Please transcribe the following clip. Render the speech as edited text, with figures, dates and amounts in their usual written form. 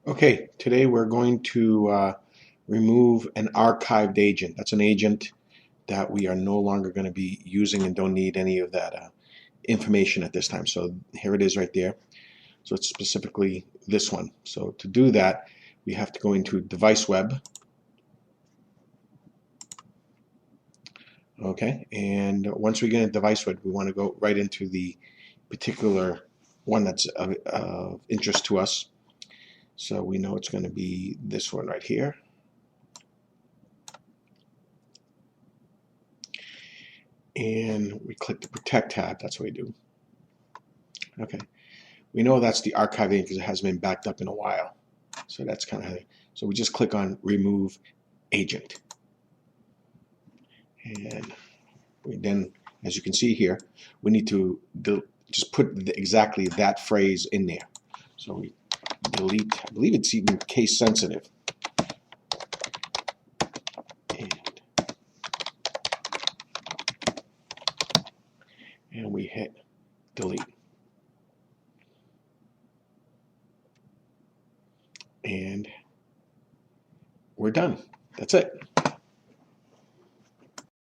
Okay, today we're going to remove an archived agent. That's an agent that we are no longer going to be using and don't need any of that information at this time. So here it is right there. So it's specifically this one. So to do that, we have to go into Device Web. Okay, and once we get into Device Web, we want to go right into the particular one that's of interest to us. So we know it's going to be this one right here. And we click the Protect tab. That's what we do. Okay. We know that's the archive agent because it hasn't been backed up in a while. So that's kind of, so we just click on Remove Agent. And we then, as you can see here, we need to just put exactly that phrase in there. So we delete, I believe it's even case sensitive. And we hit delete. And we're done. That's it.